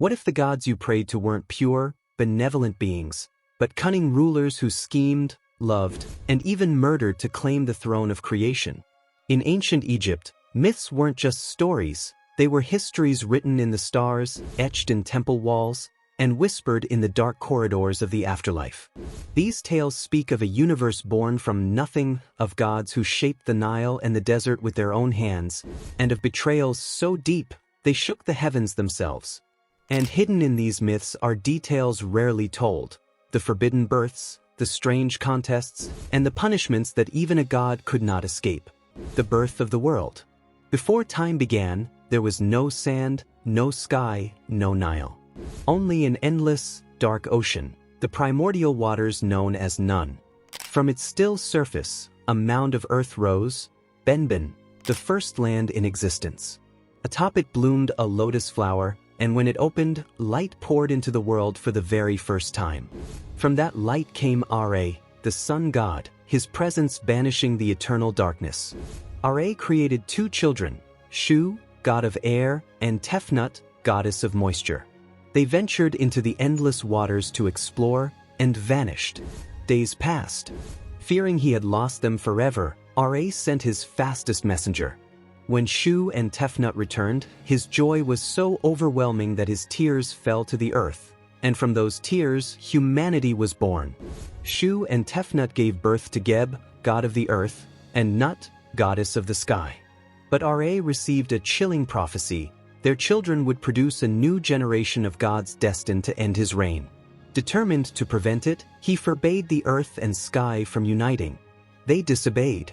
What if the gods you prayed to weren't pure, benevolent beings, but cunning rulers who schemed, loved, and even murdered to claim the throne of creation? In ancient Egypt, myths weren't just stories, they were histories written in the stars, etched in temple walls, and whispered in the dark corridors of the afterlife. These tales speak of a universe born from nothing, of gods who shaped the Nile and the desert with their own hands, and of betrayals so deep they shook the heavens themselves. And hidden in these myths are details rarely told: the forbidden births, the strange contests, and the punishments that even a god could not escape. The birth of the world. Before time began, there was no sand, no sky, no Nile. Only an endless, dark ocean, the primordial waters known as Nun. From its still surface, a mound of earth rose, Benben, the first land in existence. Atop it bloomed a lotus flower, and when it opened, light poured into the world for the very first time. From that light came Ra, the sun god, his presence banishing the eternal darkness. Ra created two children, Shu, god of air, and Tefnut, goddess of moisture. They ventured into the endless waters to explore, and vanished. Days passed. Fearing he had lost them forever, Ra sent his fastest messenger. When Shu and Tefnut returned, his joy was so overwhelming that his tears fell to the earth, and from those tears, humanity was born. Shu and Tefnut gave birth to Geb, god of the earth, and Nut, goddess of the sky. But Ra received a chilling prophecy: their children would produce a new generation of gods destined to end his reign. Determined to prevent it, he forbade the earth and sky from uniting. They disobeyed.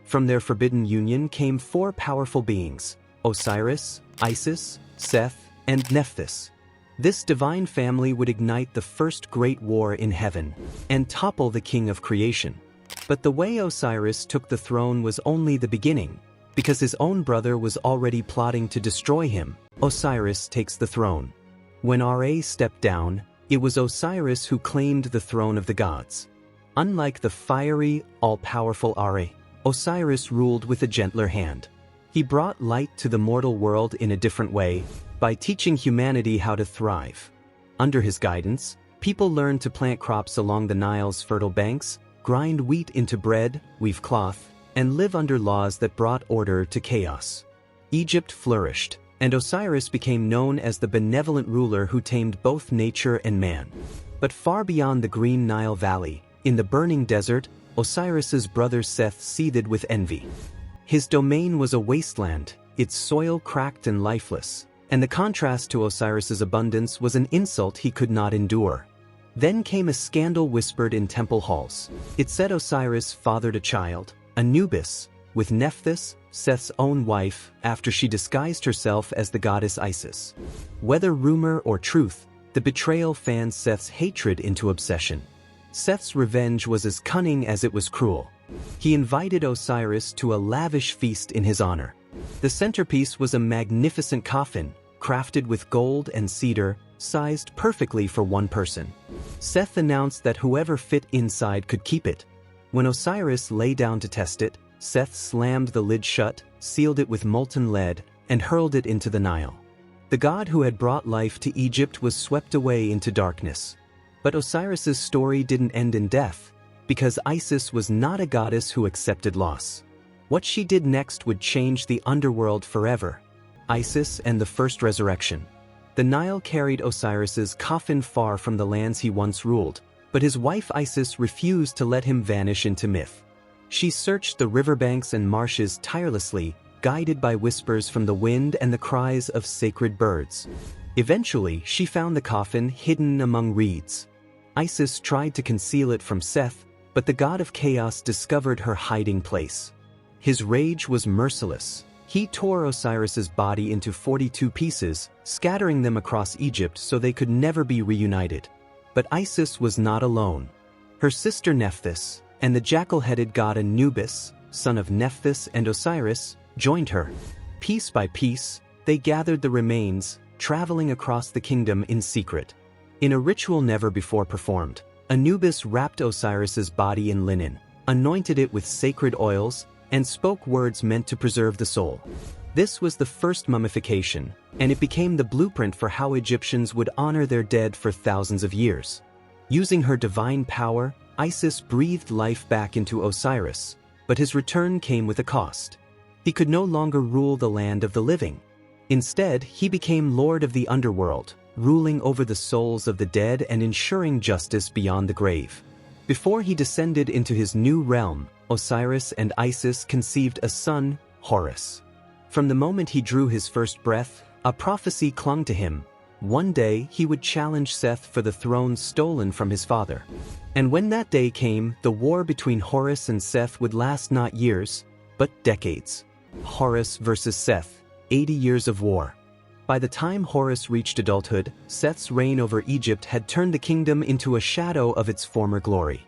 From their forbidden union came four powerful beings: Osiris, Isis, Seth, and Nephthys. This divine family would ignite the first great war in heaven, and topple the king of creation. But the way Osiris took the throne was only the beginning. Because his own brother was already plotting to destroy him, Osiris takes the throne. When Ra stepped down, it was Osiris who claimed the throne of the gods. Unlike the fiery, all-powerful Ra, Osiris ruled with a gentler hand. He brought light to the mortal world in a different way, by teaching humanity how to thrive. Under his guidance, people learned to plant crops along the Nile's fertile banks, grind wheat into bread, weave cloth, and live under laws that brought order to chaos. Egypt flourished, and Osiris became known as the benevolent ruler who tamed both nature and man. But far beyond the green Nile Valley, in the burning desert, Osiris's brother Seth seethed with envy. His domain was a wasteland, its soil cracked and lifeless, and the contrast to Osiris's abundance was an insult he could not endure. Then came a scandal whispered in temple halls. It said Osiris fathered a child, ANUBIS, with Nephthys, Seth's own wife, after she disguised herself as the goddess Isis. Whether rumor or truth, the betrayal fanned Seth's hatred into obsession. Seth's revenge was as cunning as it was cruel. He invited Osiris to a lavish feast in his honor. The centerpiece was a magnificent coffin, crafted with gold and cedar, sized perfectly for one person. Seth announced that whoever fit inside could keep it. When Osiris lay down to test it, Seth slammed the lid shut, sealed it with molten lead, and hurled it into the Nile. The god who had brought life to Egypt was swept away into darkness. But Osiris's story didn't end in death, because Isis was not a goddess who accepted loss. What she did next would change the underworld forever. Isis and the first resurrection. The Nile carried Osiris's coffin far from the lands he once ruled, but his wife Isis refused to let him vanish into myth. She searched the riverbanks and marshes tirelessly, guided by whispers from the wind and the cries of sacred birds. Eventually, she found the coffin hidden among reeds. Isis tried to conceal it from Seth, but the god of chaos discovered her hiding place. His rage was merciless. He tore Osiris's body into 42 pieces, scattering them across Egypt so they could never be reunited. But Isis was not alone. Her sister Nephthys, and the jackal-headed god Anubis, son of Nephthys and Osiris, joined her. Piece by piece, they gathered the remains, traveling across the kingdom in secret. In a ritual never before performed, Anubis wrapped Osiris's body in linen, anointed it with sacred oils, and spoke words meant to preserve the soul. This was the first mummification, and it became the blueprint for how Egyptians would honor their dead for thousands of years. Using her divine power, Isis breathed life back into Osiris, but his return came with a cost. He could no longer rule the land of the living. Instead, he became lord of the underworld, ruling over the souls of the dead and ensuring justice beyond the grave. Before he descended into his new realm, Osiris and Isis conceived a son, Horus. From the moment he drew his first breath, a prophecy clung to him. One day he would challenge Seth for the throne stolen from his father. And when that day came, the war between Horus and Seth would last not years, but decades. Horus versus Seth, 80 years of war. By the time Horus reached adulthood, Seth's reign over Egypt had turned the kingdom into a shadow of its former glory.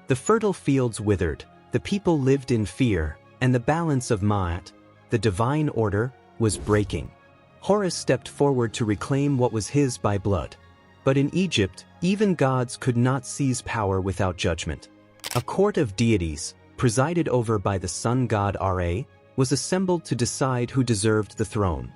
The fertile fields withered, the people lived in fear, and the balance of Ma'at, the divine order, was breaking. Horus stepped forward to reclaim what was his by blood. But in Egypt, even gods could not seize power without judgment. A court of deities, presided over by the sun god Ra, was assembled to decide who deserved the throne.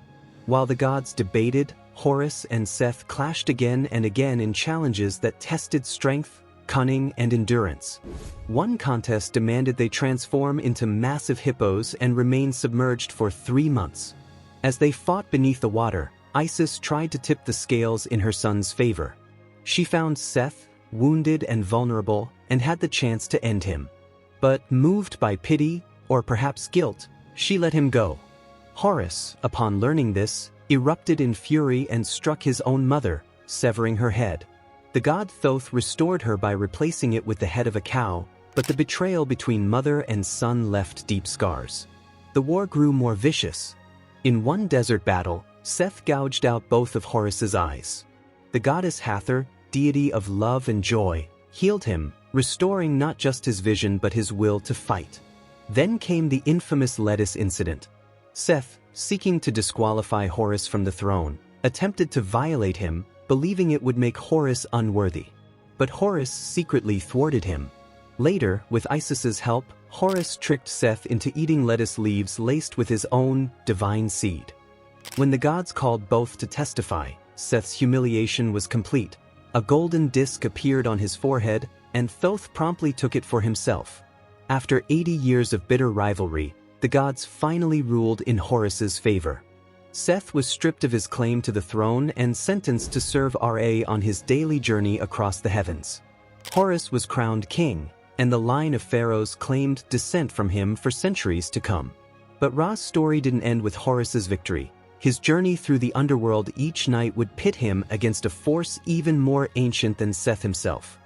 While the gods debated, Horus and Seth clashed again and again in challenges that tested strength, cunning, and endurance. One contest demanded they transform into massive hippos and remain submerged for 3 months. As they fought beneath the water, Isis tried to tip the scales in her son's favor. She found Seth, wounded and vulnerable, and had the chance to end him. But moved by pity, or perhaps guilt, she let him go. Horus, upon learning this, erupted in fury and struck his own mother, severing her head. The god Thoth restored her by replacing it with the head of a cow, but the betrayal between mother and son left deep scars. The war grew more vicious. In one desert battle, Seth gouged out both of Horus's eyes. The goddess Hathor, deity of love and joy, healed him, restoring not just his vision but his will to fight. Then came the infamous lettuce incident. Seth, seeking to disqualify Horus from the throne, attempted to violate him, believing it would make Horus unworthy. But Horus secretly thwarted him. Later, with Isis's help, Horus tricked Seth into eating lettuce leaves laced with his own divine seed. When the gods called both to testify, Seth's humiliation was complete. A golden disc appeared on his forehead, and Thoth promptly took it for himself. After 80 years of bitter rivalry, the gods finally ruled in Horus's favor. Seth was stripped of his claim to the throne and sentenced to serve Ra on his daily journey across the heavens. Horus was crowned king, and the line of pharaohs claimed descent from him for centuries to come. But Ra's story didn't end with Horus's victory. His journey through the underworld each night would pit him against a force even more ancient than Seth himself.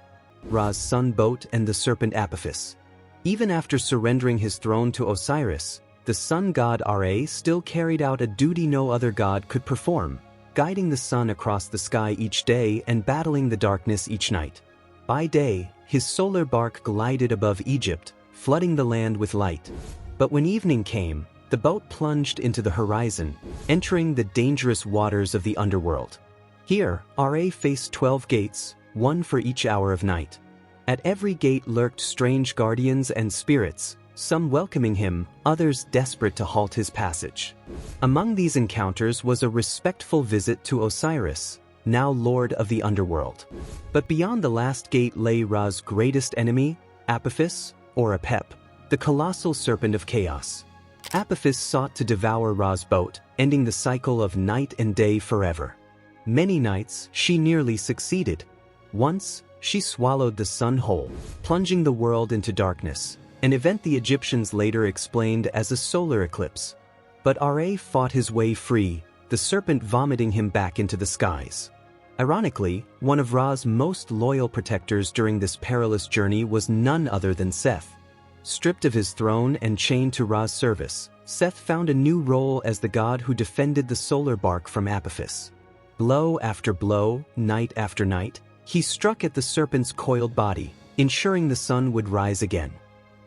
Ra's sun boat and the serpent Apophis. Even after surrendering his throne to Osiris, the sun god Ra still carried out a duty no other god could perform, guiding the sun across the sky each day and battling the darkness each night. By day, his solar bark glided above Egypt, flooding the land with light. But when evening came, the boat plunged into the horizon, entering the dangerous waters of the underworld. Here, Ra faced 12 gates, one for each hour of night. At every gate lurked strange guardians and spirits, some welcoming him, others desperate to halt his passage. Among these encounters was a respectful visit to Osiris, now lord of the underworld. But beyond the last gate lay Ra's greatest enemy, Apophis, or Apep, the colossal serpent of chaos. Apophis sought to devour Ra's boat, ending the cycle of night and day forever. Many nights, she nearly succeeded. Once, she swallowed the sun whole, plunging the world into darkness, an event the Egyptians later explained as a solar eclipse. But Ra fought his way free, the serpent vomiting him back into the skies. Ironically, one of Ra's most loyal protectors during this perilous journey was none other than Seth. Stripped of his throne and chained to Ra's service, Seth found a new role as the god who defended the solar bark from Apophis. Blow after blow, night after night, he struck at the serpent's coiled body, ensuring the sun would rise again.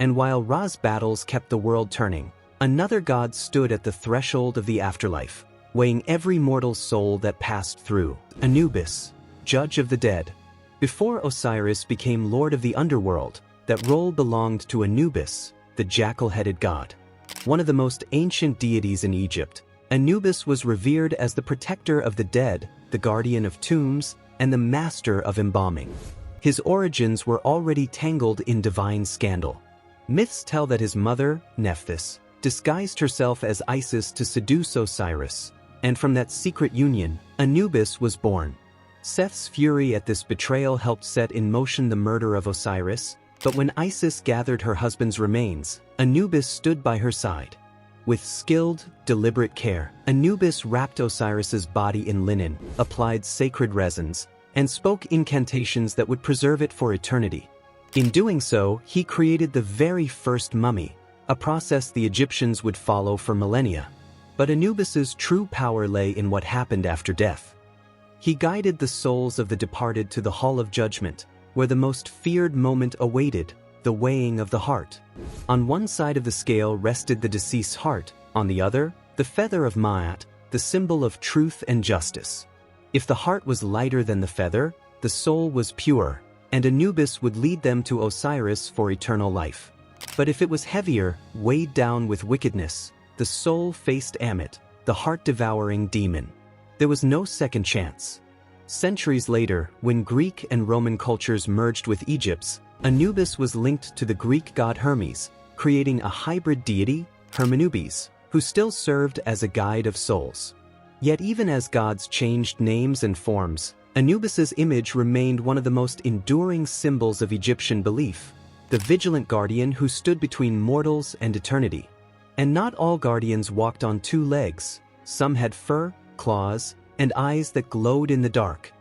And while Ra's battles kept the world turning, another god stood at the threshold of the afterlife, weighing every mortal soul that passed through. ANUBIS, Judge of the Dead. Before Osiris became lord of the underworld, that role belonged to ANUBIS, the jackal-headed god. One of the most ancient deities in Egypt, Anubis was revered as the protector of the dead, the guardian of tombs, and the master of embalming. His origins were already tangled in divine scandal. Myths tell that his mother, Nephthys, disguised herself as Isis to seduce Osiris, and from that secret union, Anubis was born. Seth's fury at this betrayal helped set in motion the murder of Osiris, but when Isis gathered her husband's remains, Anubis stood by her side. With skilled, deliberate care, Anubis wrapped Osiris's body in linen, applied sacred resins, and spoke incantations that would preserve it for eternity. In doing so, he created the very first mummy, a process the Egyptians would follow for millennia. But Anubis's true power lay in what happened after death. He guided the souls of the departed to the Hall of Judgment, where the most feared moment awaited, the weighing of the heart. On one side of the scale rested the deceased's heart, on the other, the feather of Ma'at, the symbol of truth and justice. If the heart was lighter than the feather, the soul was pure, and Anubis would lead them to Osiris for eternal life. But if it was heavier, weighed down with wickedness, the soul faced Ammit, the heart-devouring demon. There was no second chance. Centuries later, when Greek and Roman cultures merged with Egypt's, Anubis was linked to the Greek god Hermes, creating a hybrid deity, Hermanubis, who still served as a guide of souls. Yet even as gods changed names and forms, Anubis's image remained one of the most enduring symbols of Egyptian belief, the vigilant guardian who stood between mortals and eternity. And not all guardians walked on two legs. Some had fur, claws, and eyes that glowed in the dark.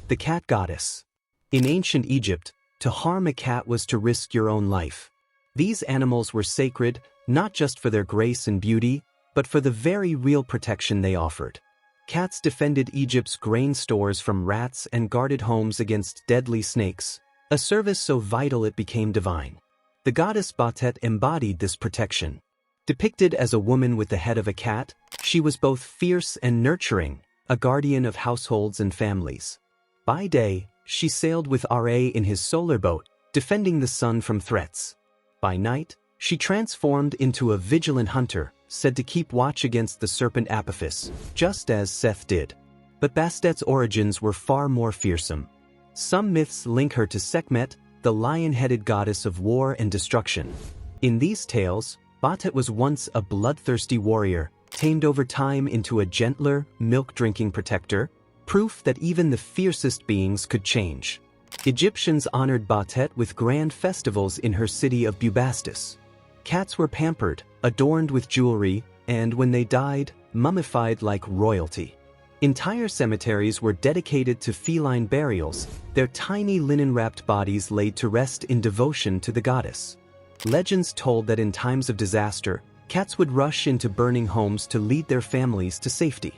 The cat goddess. In ancient Egypt, to harm a cat was to risk your own life. These animals were sacred, not just for their grace and beauty, but for the very real protection they offered. Cats defended Egypt's grain stores from rats and guarded homes against deadly snakes, a service so vital it became divine. The goddess Bastet embodied this protection. Depicted as a woman with the head of a cat, she was both fierce and nurturing, a guardian of households and families. By day, she sailed with Ra in his solar boat, defending the sun from threats. By night, she transformed into a vigilant hunter, said to keep watch against the serpent Apophis, just as Seth did. But Bastet's origins were far more fearsome. Some myths link her to Sekhmet, the lion-headed goddess of war and destruction. In these tales, Bastet was once a bloodthirsty warrior, tamed over time into a gentler, milk-drinking protector, proof that even the fiercest beings could change. Egyptians honored Bastet with grand festivals in her city of Bubastis. Cats were pampered, adorned with jewelry, and when they died, mummified like royalty. Entire cemeteries were dedicated to feline burials, their tiny linen-wrapped bodies laid to rest in devotion to the goddess. Legends told that in times of disaster, cats would rush into burning homes to lead their families to safety.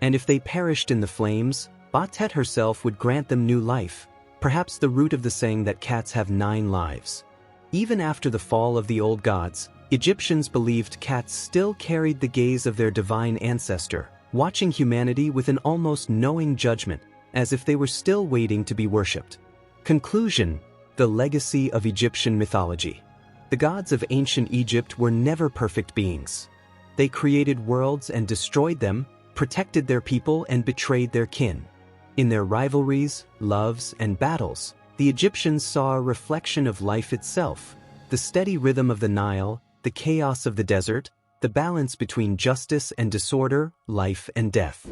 And if they perished in the flames, Bastet herself would grant them new life, perhaps the root of the saying that cats have 9 lives. Even after the fall of the old gods, Egyptians believed cats still carried the gaze of their divine ancestor, watching humanity with an almost knowing judgment, as if they were still waiting to be worshipped. Conclusion: the legacy of Egyptian mythology. The gods of ancient Egypt were never perfect beings. They created worlds and destroyed them, protected their people and betrayed their kin. In their rivalries, loves, and battles, the Egyptians saw a reflection of life itself, the steady rhythm of the Nile, the chaos of the desert, the balance between justice and disorder, life and death.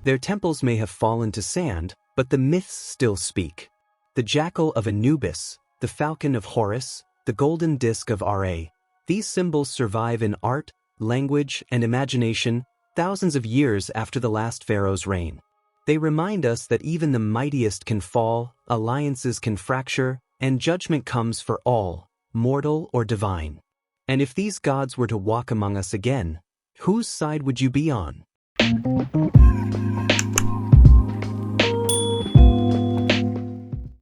Their temples may have fallen to sand, but the myths still speak. The jackal of Anubis, the falcon of Horus, the golden disk of Ra. These symbols survive in art, language, and imagination thousands of years after the last pharaoh's reign. They remind us that even the mightiest can fall, alliances can fracture, and judgment comes for all, mortal or divine. And if these gods were to walk among us again, whose side would you be on?